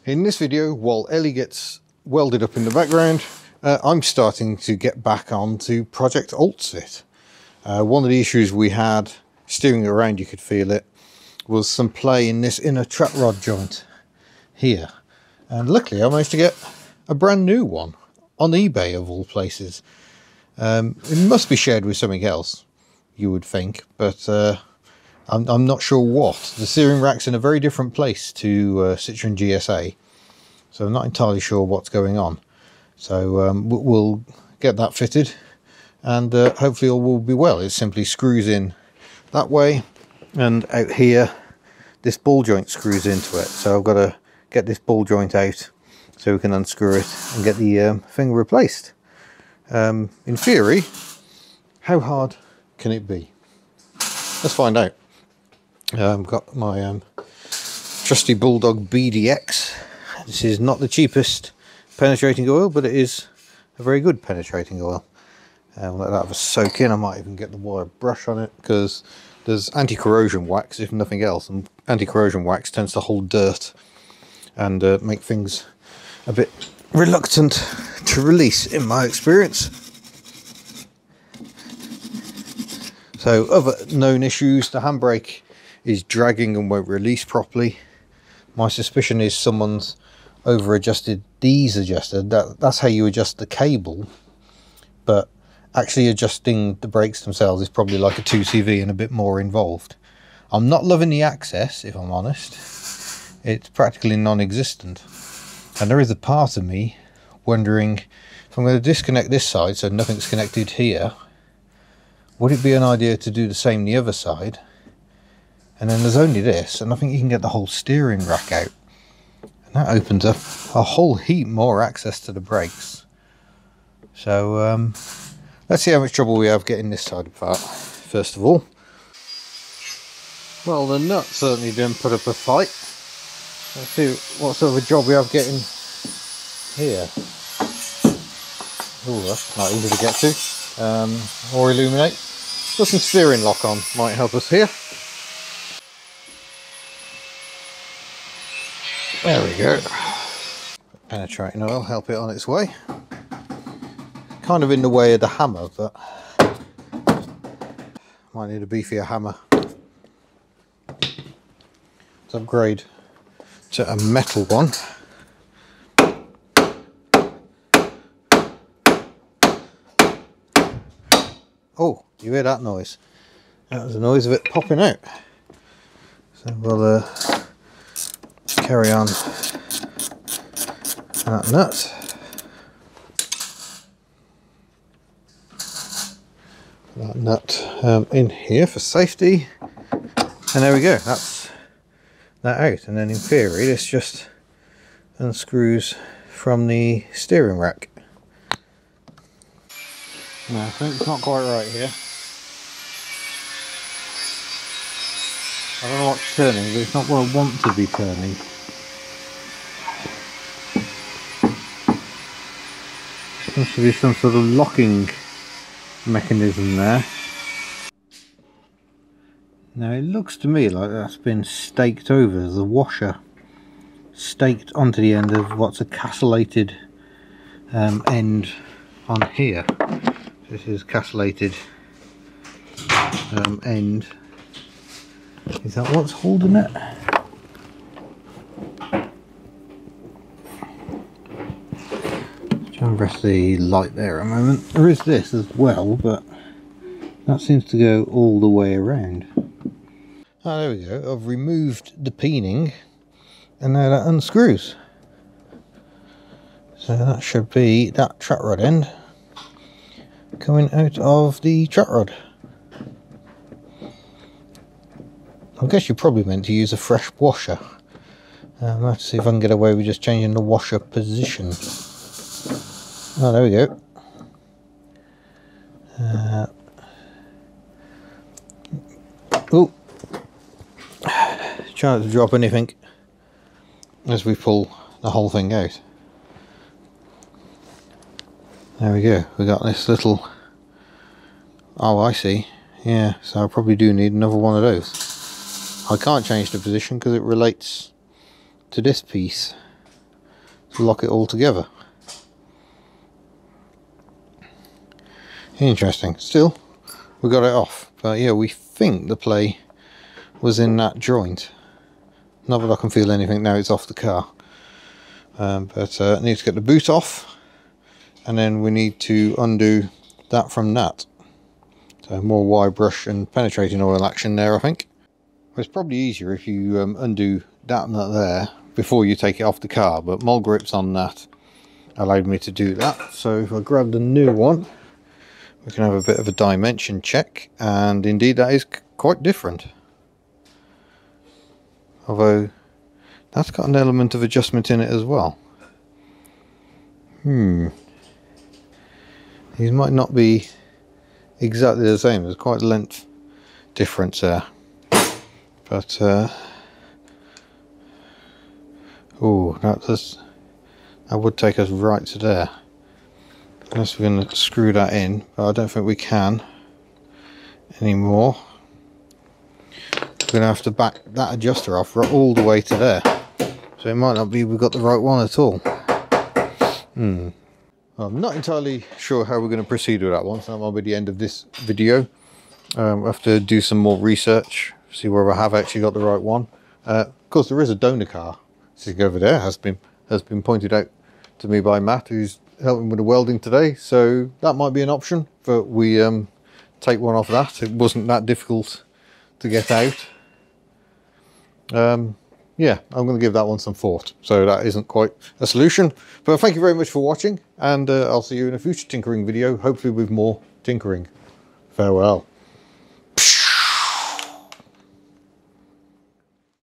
In this video, while Ellie gets welded up in the background, I'm starting to get back onto Project Oltcit. One of the issues we had, steering it around you could feel it, was some play in this inner trap rod joint here. And luckily I managed to get a brand new one on eBay of all places. It must be shared with something else, you would think, but I'm not sure what. The steering rack's in a very different place to Citroen GSA, so I'm not entirely sure what's going on. So we'll get that fitted, and hopefully all will be well. It simply screws in that way, and out here this ball joint screws into it. So I've got to get this ball joint out so we can unscrew it and get the thing replaced. In theory, how hard can it be? Let's find out. I've got my trusty Bulldog BDX. This is not the cheapest penetrating oil, but it is a very good penetrating oil. We'll let that have a soak in. I might even get the wire brush on it, because there's anti-corrosion wax, if nothing else, and anti-corrosion wax tends to hold dirt and make things a bit reluctant to release, in my experience. So other known issues, the handbrake is dragging and won't release properly. My suspicion is someone's over adjusted these adjusted. That's how you adjust the cable, but actually adjusting the brakes themselves is probably like a 2CV and a bit more involved. I'm not loving the access, if I'm honest. It's practically non-existent, and there is a part of me wondering if I'm going to disconnect this side so nothing's connected here, would it be an idea to do the same the other side? And then there's only this, and I think you can get the whole steering rack out, and that opens up a whole heap more access to the brakes. So let's see how much trouble we have getting this side apart first of all. Well, the nut certainly didn't put up a fight. Let's see what sort of a job we have getting here. Oh, that's not easy to get to. Or illuminate. Put some steering lock on, might help us here. There we go. Penetrating oil, help it on its way. Kind of in the way of the hammer, but might need a beefier hammer. Let's upgrade to a metal one. Oh, you hear that noise? That was the noise of it popping out. So we'll carry on that nut. That nut in here for safety, and there we go. That's that out, and then in theory this just unscrews from the steering rack. No, I think it's not quite right here. I don't know what's turning, but it's not what I want to be turning. Seems to be some sort of locking mechanism there. Now it looks to me like that's been staked over. There's a washer staked onto the end of what's a castellated end on here. This is castellated end. Is that what's holding it? Try and rest the light there a moment. There is this as well, but that seems to go all the way around. Oh, there we go. I've removed the peening, and now that unscrews. So that should be that trap rod end coming out of the trap rod. I guess you're probably meant to use a fresh washer. I'll have to see if I can get away with just changing the washer position. Oh, there we go. Oh, try not to drop anything as we pull the whole thing out. There we go. We got this little. Oh, I see. Yeah, so I probably do need another one of those. I can't change the position because it relates to this piece. to lock it all together. Interesting. Still, we got it off, but yeah, we think the play was in that joint. Not that I can feel anything now it's off the car. But I need to get the boot off, and then we need to undo that from that. So more wire brush and penetrating oil action there, I think. It's probably easier if you undo that nut there before you take it off the car, but mole grips on that allowed me to do that. So if I grab the new one, we can have a bit of a dimension check, and indeed that is quite different. Although that's got an element of adjustment in it as well. These might not be exactly the same. There's quite a length difference there. But oh, that would take us right to there. Unless we're going to screw that in, but I don't think we can anymore. We're going to have to back that adjuster off all the way to there. So it might not be we've got the right one at all. I'm not entirely sure how we're going to proceed with that one, so that might be the end of this video. We'll have to do some more research, see whether I have actually got the right one. Of course, there is a donor car sitting over there, has been pointed out to me by Matt, who's helping with the welding today, so that might be an option, but we take one off that. It wasn't that difficult to get out. Yeah, I'm going to give that one some thought. So that isn't quite a solution. But thank you very much for watching, and I'll see you in a future tinkering video, hopefully with more tinkering. Farewell.